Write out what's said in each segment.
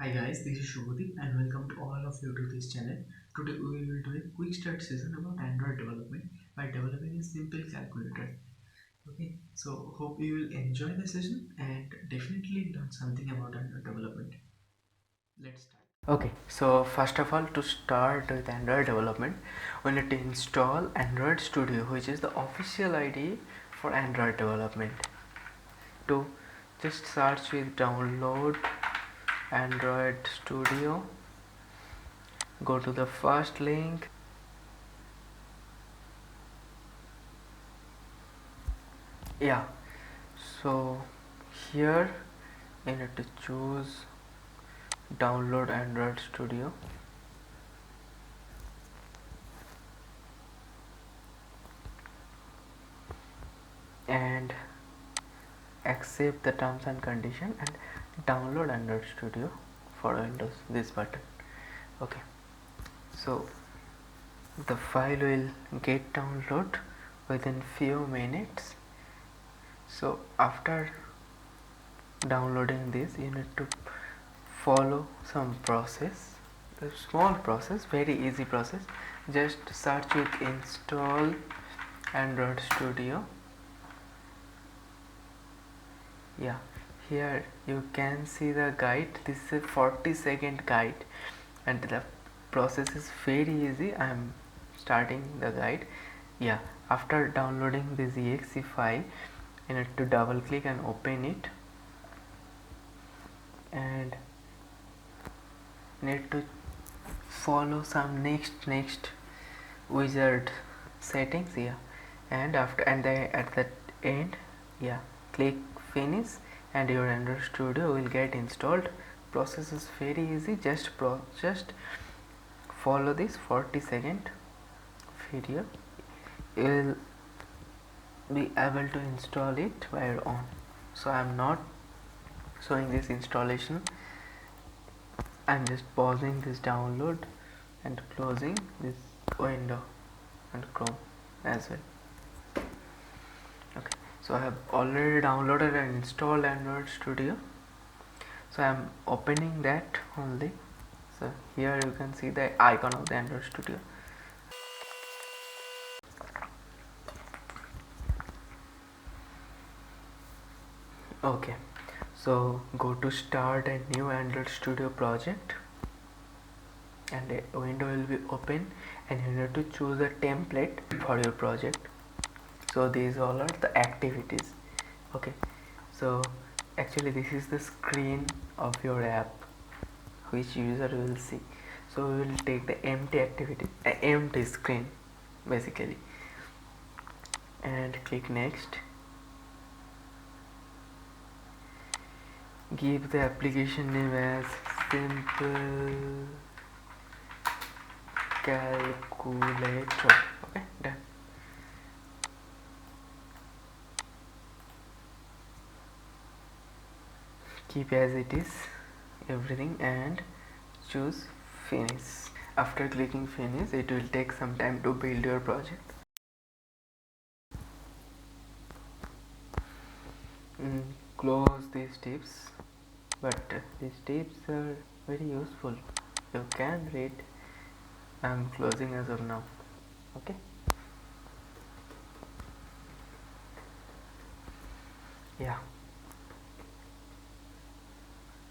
Hi guys, this is Shubhadeep and welcome to all of you to this channel. Today we will do a quick start session about Android development by developing a simple calculator. Okay, so hope you will enjoy the session and definitely learn something about Android development. Let's start. Okay, so first of all, to start with Android development, we need to install Android Studio, which is the official IDE for Android development. To just search with download Android Studio, go to the first link. Yeah, so here you need to choose download Android Studio, and accept the terms and condition and download Android Studio for Windows, this button. Okay, so the file will get download within few minutes. So after downloading this, you need to follow some process, a small process, very easy process. Just search with install Android Studio. Yeah, here you can see the guide. This is a 40-second guide and the process is very easy. I am starting the guide. Yeah, after downloading this exe file, you need to double click and open it, and need to follow some next wizard settings. Yeah, and after at the end, yeah, click finish and your Android Studio will get installed. Process is very easy. Just follow this 40-second video. You will be able to install it by your own. So I am not showing this installation. I'm just pausing this download and closing this window and Chrome as well. Okay, so I have already downloaded and installed Android Studio, so I am opening that only. So here you can see the icon of the Android Studio. Okay, so go to start a new Android Studio project and a window will be open, and you need to choose a template for your project. So these all are the activities. Okay, so actually this is the screen of your app which user will see. So we will take the empty activity, empty screen basically, and click next. Give the application name as simple calculator. Okay, done. Keep as it is everything and choose finish. After clicking finish, it will take some time to build your project. Close these tips, but these tips are very useful. You can read. I am closing as of now. Okay, yeah.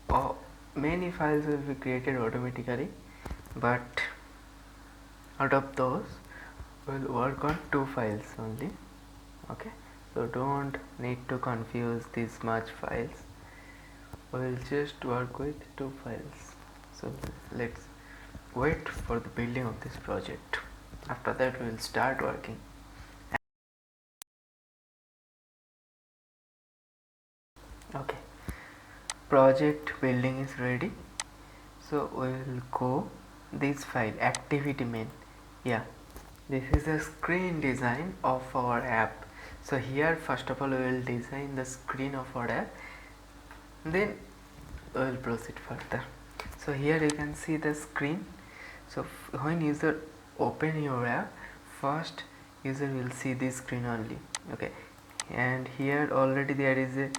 Oh, many files will be created automatically, but out of those we'll work on 2 files only. Okay, so don't need to confuse this much files. We'll just work with 2 files. So let's wait for the building of this project. After that we'll start working. Okay, project building is ready, so we'll go this file activity main. Yeah, this is a screen design of our app. So here first of all we will design the screen of our app, then we will proceed further. So here you can see the screen. So when user open your app, first user will see this screen only. Okay, and here already there is a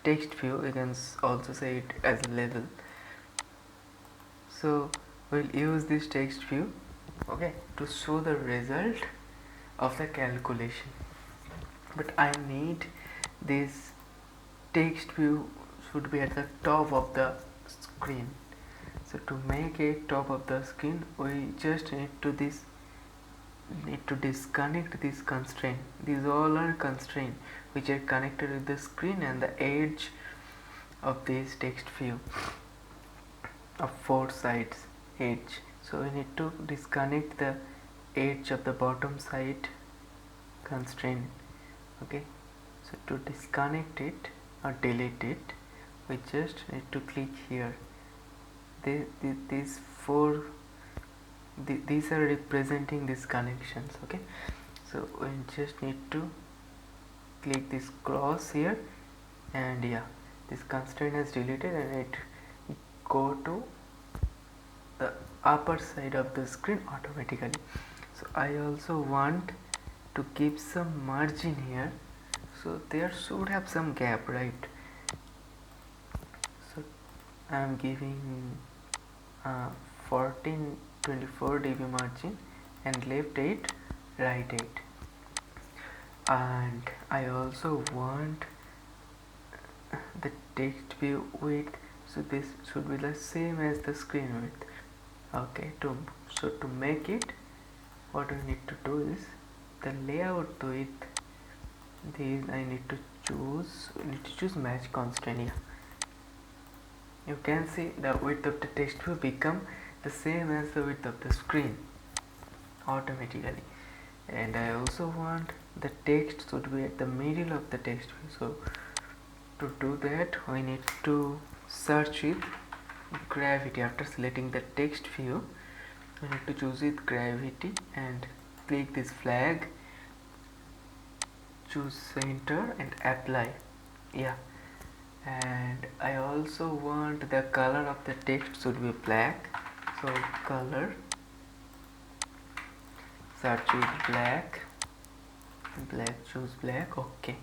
text view. You can also say it as a level. So we'll use this text view, okay, to show the result of the calculation, but I need this text view should be at the top of the screen. So to make it top of the screen, we just need to disconnect this constraint. These all are constraints which are connected with the screen and the edge of this text view of four sides edge. So we need to disconnect the edge of the bottom side constraint. Okay, so to disconnect it or delete it, we just need to click here. These four, these are representing these connections. Okay, so we just need to click this cross here, and yeah, this constraint is deleted and it go to the upper side of the screen automatically. So I also want to keep some margin here, so there should have some gap, right? So I am giving 1424 dB margin and left 8, right 8, and I also want the text view width, so this should be the same as the screen width. Okay, so to make it, what we need to do is the layout width. These I need to choose match constraint. Yeah, you can see the width of the text view become the same as the width of the screen automatically. And I also want the text should be at the middle of the text view. So to do that, we need to search with gravity. After selecting the text view, we need to choose with gravity and click this flag, choose center and apply. Yeah, and I also want the color of the text should be black, so color, search with black, choose black. Okay,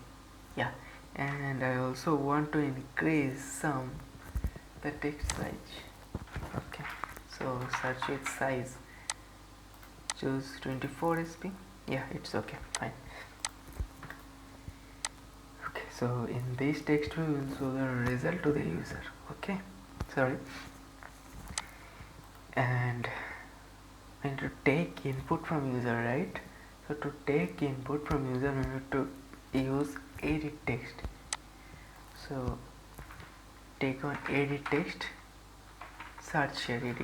yeah, and I also want to increase some the text size. Okay, so search with size, choose 24 sp. Yeah, it's okay, fine. Okay, so in this text we will show the result to the user. Okay, sorry, and we need to take input from user, right? So to take input from user, we need to use edit text. So take on edit text, search here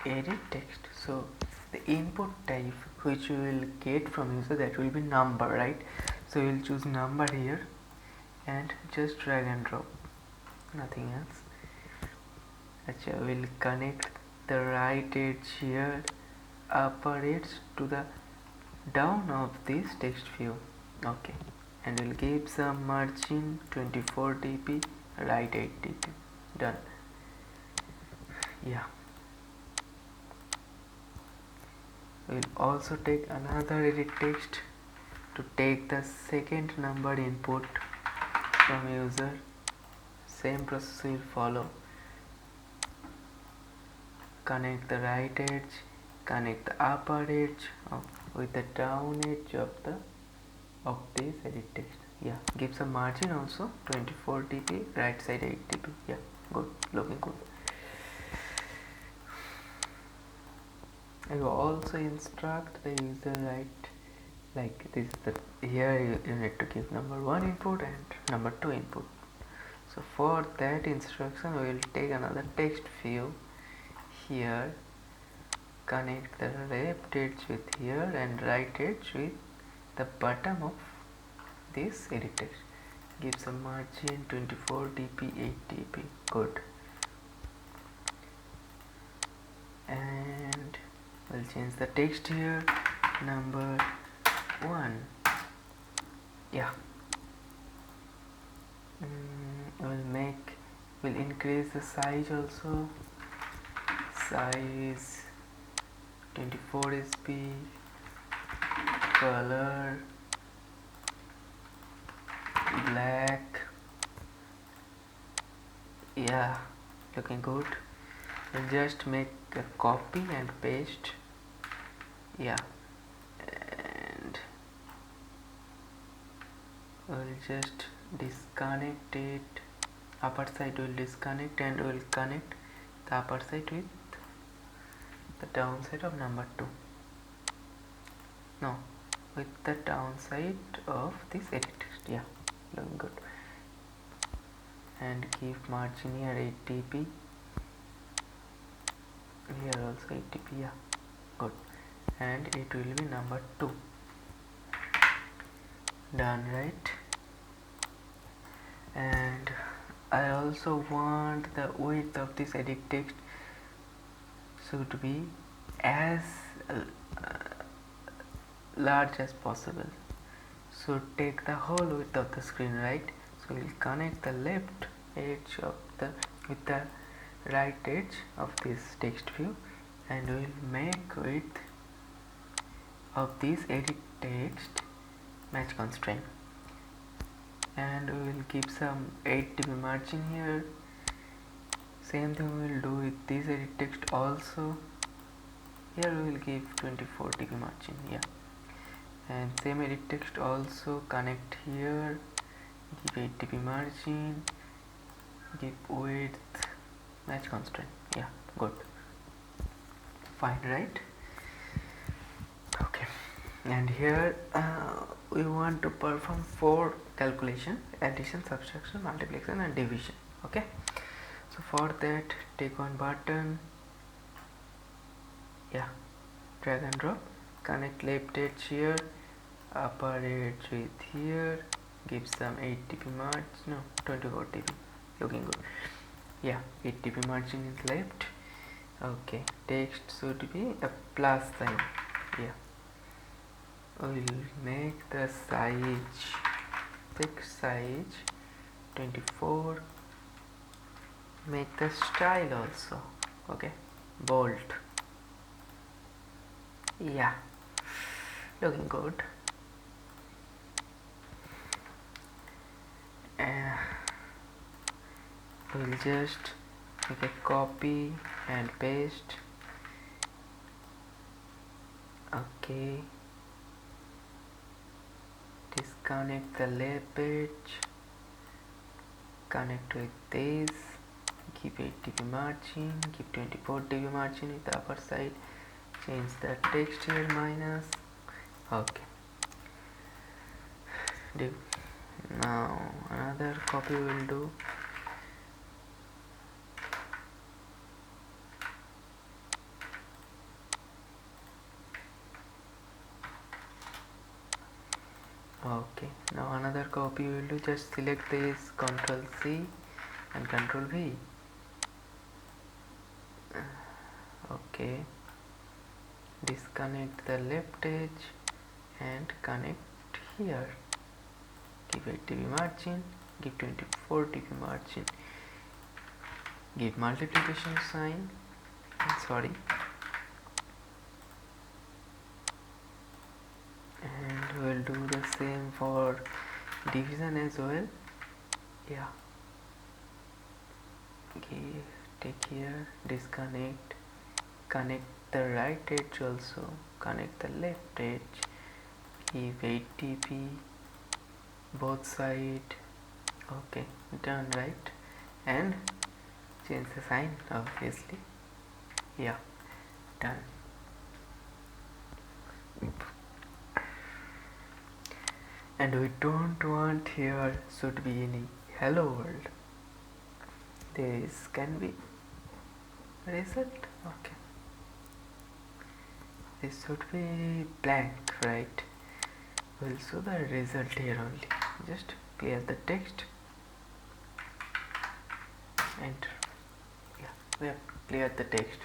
edit text. So the input type which we will get from user, that will be number, right? So we will choose number here and just drag and drop, nothing else. Achha, we'll connect the right edge here, upper edge to the down of this text view. Okay, and we'll give some margin 24 dB, right 8 dB. Done. Yeah, we'll also take another edit text to take the second number input from user. Same process will follow. Connect the right edge, connect the upper edge with the down edge of this edit text. Yeah, give some margin also 24 dB, right side 8 dB. Yeah, good, looking good. I will also instruct the user, right, like this. Here you need to give number 1 input and number 2 input. So for that instruction, we will take another text view here, connect the left edge with here and right edge with the bottom of this edit text. Give some margin 24 dB, 8 dB. Good. And we'll change the text here, number 1. Yeah. We'll increase the size also. Size 24 sp, color black. Yeah, looking good. We'll just make a copy and paste. Yeah, and we'll just disconnect it. Upper side will disconnect and we'll connect the upper side with the downside of number 2. No, with the downside of this edit text. Yeah, looking good. And give margin here 8 dp. Here also 8 dp. Yeah, good. And it will be number 2. Done, right? And I also want the width of this edit text should be as large as possible. So take the whole width of the screen, right? So we'll connect the left edge of the with the right edge of this text view, and we'll make width of this edit text match constraint, and we will give some 8 dp margin here. Same thing we will do with this edit text also. Here we will give 24 dp margin. Yeah, and same edit text also connect here, give 8 dp margin, give width match constraint. Yeah, good, fine, right? Okay, and here we want to perform 4 calculation: addition, subtraction, multiplication and division. Okay, so for that take one button, yeah, drag and drop, connect left edge here, upper edge with here, give some 8 dp margin, no, 24 dp, looking good. Yeah, 8 dp margin is left. Okay, text should be a plus sign. Yeah, we'll make the size, text size 24, make the style also, okay, bold. Yeah, looking good. We'll just make a copy and paste. Okay, disconnect the left edge, connect with this, give 8 dp margin, give 24 dp margin with the upper side, change the text here minus. Okay, now another copy will do. Okay, now another copy will do. Just select this, Ctrl C and Ctrl V. Okay, disconnect the left edge and connect here, give 8 dp margin, give 24 dp margin, give multiplication sign, sorry, and we'll do the same for division as well. Yeah, okay, take here, disconnect, connect the right edge also, connect the left edge, give 8 dp both side. Okay, done, right? And change the sign obviously. Yeah, done. And we don't want here should be any hello world, this can be result. Okay, this should be blank, right? We'll show the result here only. Just clear the text, enter. Yeah, we have cleared the text.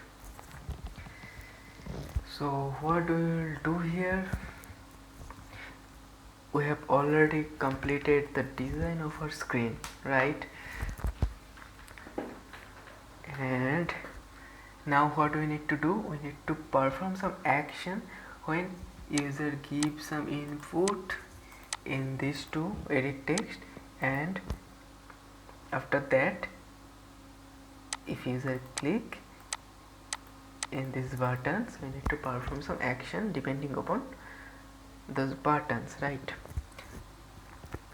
So what we will do here, we have already completed the design of our screen, right? And now what we need to do, we need to perform some action when user gives some input in these two edit text, and after that if user click in these buttons, we need to perform some action depending upon those buttons, right?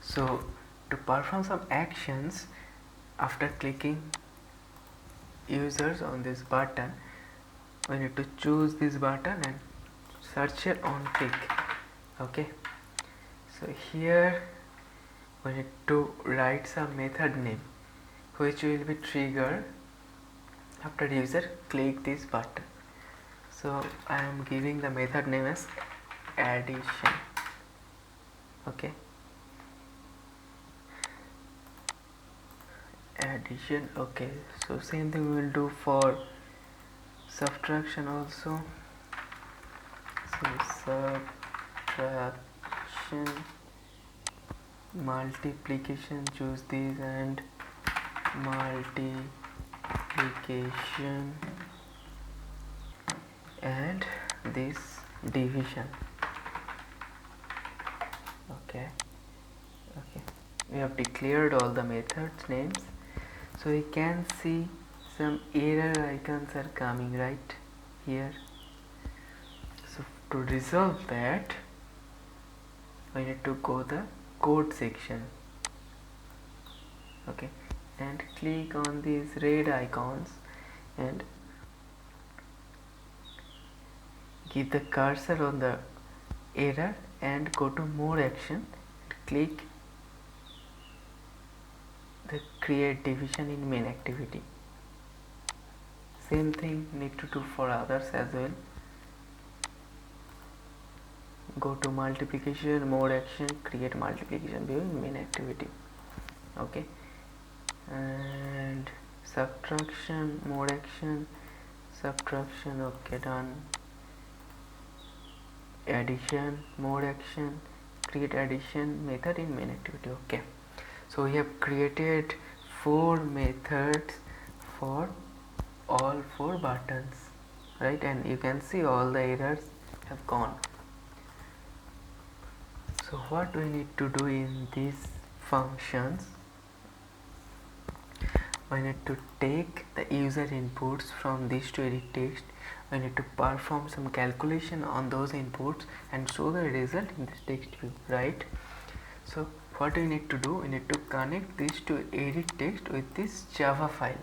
So to perform some actions after clicking users on this button, we need to choose this button and search it on click. Okay, so here we need to write some method name which will be triggered after user click this button. So I am giving the method name as addition. Okay, addition. Okay, so same thing we will do for subtraction also. So subtraction, multiplication, choose these, and multiplication, and this division. Okay, we have declared all the methods names. So we can see some error icons are coming right here. So to resolve that, we need to go the code section. Okay, and click on these red icons and give the cursor on the error and go to more action. Click the create division in main activity. Same thing need to do for others as well. Go to multiplication, more action, create multiplication view in main activity. Okay, and subtraction, more action, subtraction. Okay, done. Addition, more action, create addition method in main activity. Okay, so we have created 4 methods for all 4 buttons, right? And you can see all the errors have gone. So what we need to do in these functions, we need to take the user inputs from this to edit text. We need to perform some calculation on those inputs and show the result in this text view, right? So what we need to do, we need to connect this to edit text with this Java file.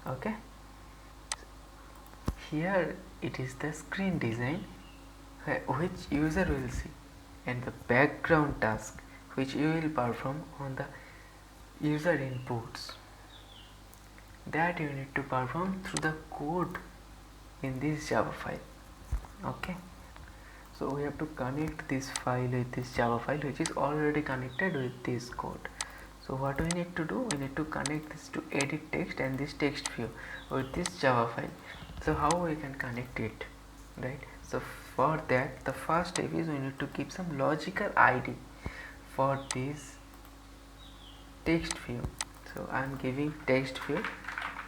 Okay, here it is the screen design which user will see, and the background task which you will perform on the user inputs, that you need to perform through the code in this Java file. Okay, so we have to connect this file with this Java file which is already connected with this code. So what we need to do, we need to connect this to edit text and this text view with this Java file. So how we can connect it, right? So for that, the first step is we need to keep some logical ID for this text view. So I am giving text view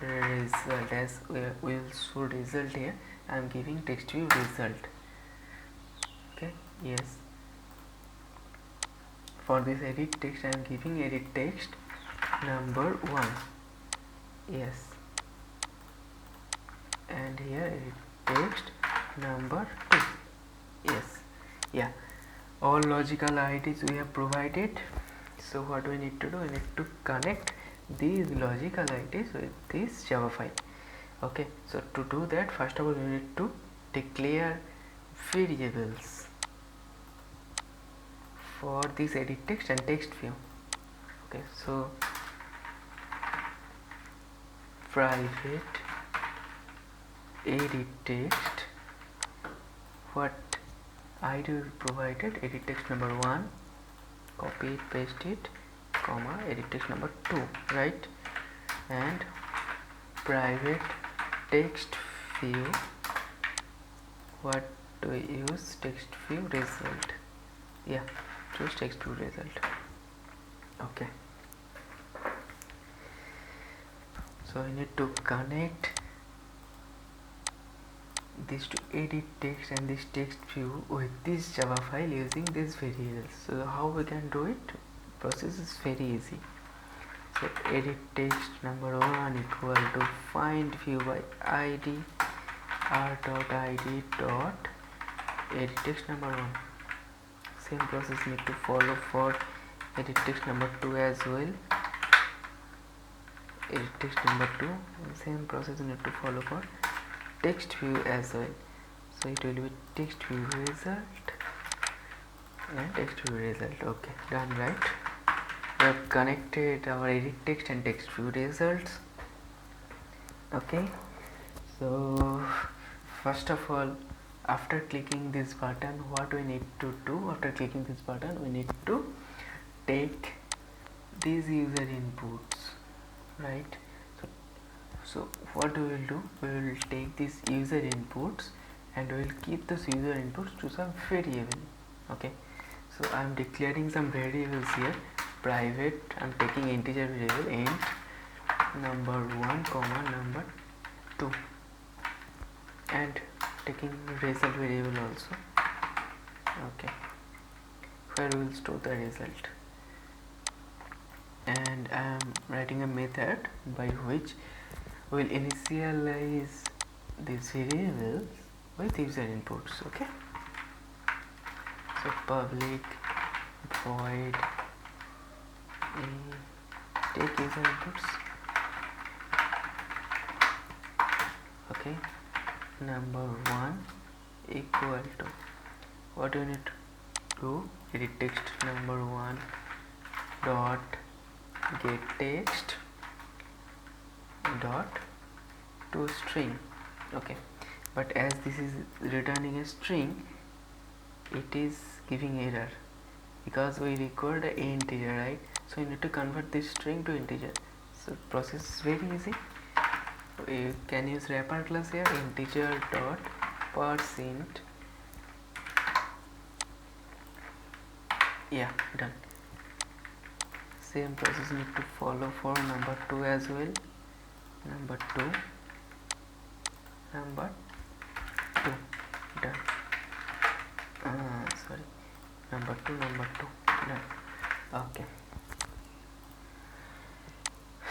result, as we will show result here. I am giving text view result. Okay, yes, for this edit text I am giving edit text number 1. Yes, and here edit text number 2. Yes, yeah, all logical IDs we have provided. So what we need to do, we need to connect these logical IDs with this Java file. Okay, so to do that, first of all we need to declare variables for this edit text and text view. Okay, so private edit text, what ID we provided, edit text number 1, copy it, paste it, comma, edit text number 2, right? And private text view, what do we use, text view result. Yeah, choose text view result. Okay, so I need to connect this to edit text and this text view with this Java file using this variables. So how we can do it, process is very easy. So edit text number 1 equal to find view by id r.id dot edit text number 1. Same process need to follow for edit text number 2 as well. Edit text number 2, and same process need to follow for text view as well. So it will be text view result and text view result. Okay, done, right? We have connected our edit text and text view results. Okay, so first of all, after clicking this button, what we need to do? After clicking this button, we need to take these user inputs, right? So what we will do, we will take these user inputs and we will keep those user inputs to some variable. Okay, so I am declaring some variables here. Private, I am taking integer variable int number 1 comma number 2, and taking result variable also. Okay, where we will store the result, and I am writing a method by which we will initialize these variables with user inputs. Okay, so public void take user inputs. Okay, number 1 equal to, what do you need to do? Edit text number 1 dot get text dot to string. Okay, but as this is returning a string, it is giving error because we record an integer, right? So you need to convert this string to integer. So process is very easy. You can use wrapper class here, integer dot %. Yeah, done. Same process need to follow for number 2 as well. Number 2 done. Sorry, number 2 done. Okay,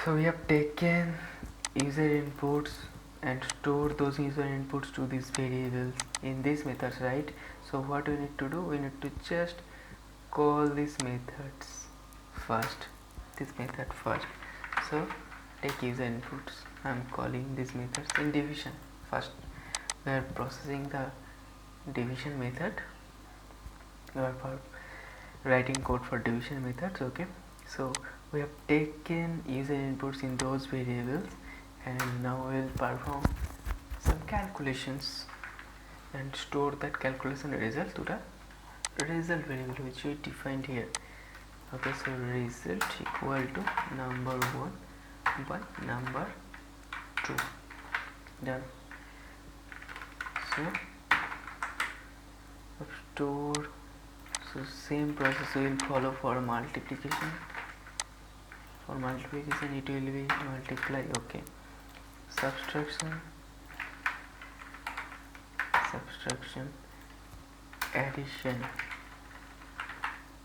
so we have taken user inputs and store those user inputs to these variables in these methods, right? So what we need to do, we need to just call these methods first, so take user inputs. I am calling these methods in division. First we are processing the division method. We are writing code for division methods. Okay, so we have taken user inputs in those variables, and now we will perform some calculations and store that calculation result to the result variable which we defined here. Okay, so result equal to number 1 by number 2. Done. So store, so same process we will follow for multiplication. For multiplication it will be multiply. Okay, subtraction, addition.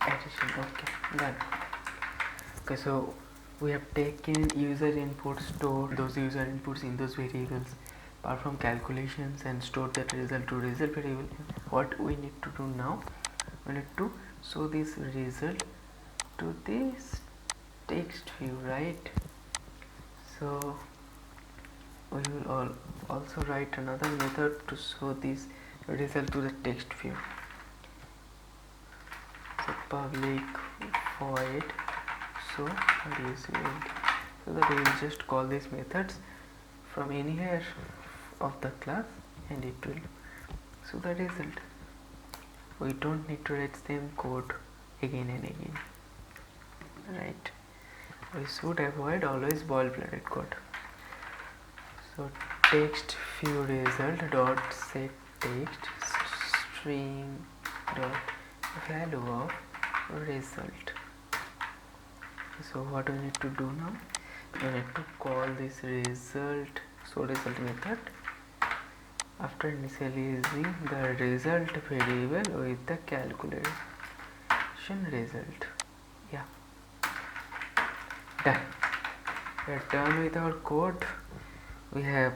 Okay, done. Okay, so we have taken user inputs, stored those user inputs in those variables, perform calculations and store that result to result variable. What we need to do now, we need to show this result to this text view, right? So we will also write another method to show this result to the text view. So public void so that we will just call these methods from anywhere of the class, and it will show the result. We don't need to write same code again and again, right? We should avoid always boilerplate code. So text view result dot set text string dot value of result. So what we need to do now, we need to call this result, so result method, after initializing the result variable with the calculation result. Yeah, done. We are done with our code. We have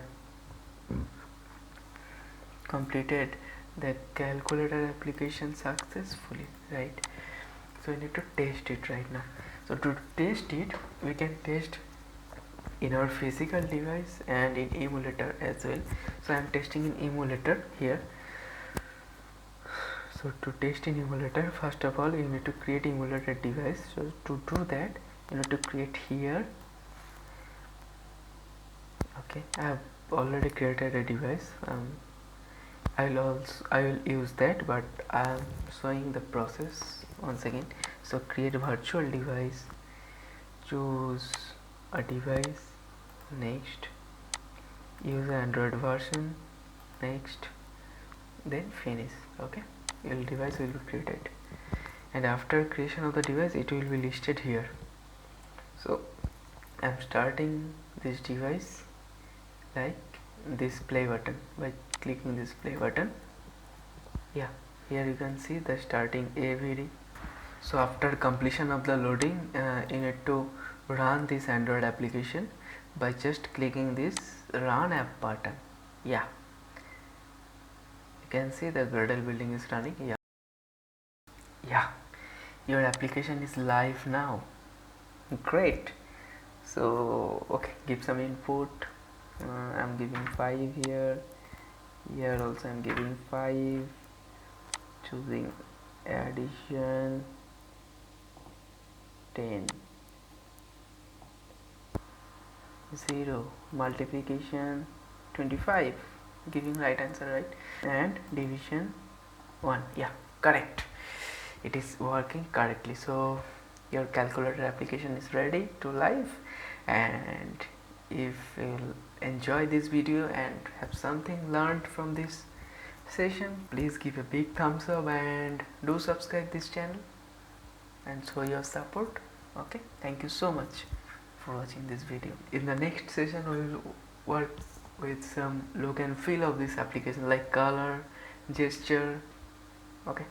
completed the calculator application successfully, right? So we need to test it right now. So to test it, we can test in our physical device and in emulator as well. So I am testing in emulator here. So to test in emulator, first of all you need to create emulator device. So to do that, you need to create here. Okay, I have already created a device. I will use that, but I am showing the process once again. So create a virtual device, choose a device, next, use Android version, next, then finish. Okay, your device will be created, and after creation of the device it will be listed here. So I am starting this device like this play button by clicking this play button. Yeah, here you can see the starting AVD. So after completion of the loading, you need to run this Android application by just clicking this run app button. Yeah, you can see the Gradle building is running. Yeah, your application is live now. Great. So okay, give some input. I'm giving 5 here. Here also I'm giving 5. Choosing addition 10, 0, multiplication 25, giving right answer, right? And division 1. Yeah, correct. It is working correctly. So your calculator application is ready to live. And if you enjoy this video and have something learned from this session, please give a big thumbs up and do subscribe this channel and show your support. Okay, thank you so much for watching this video. In the next session we will work with some look and feel of this application like color, gesture. Okay.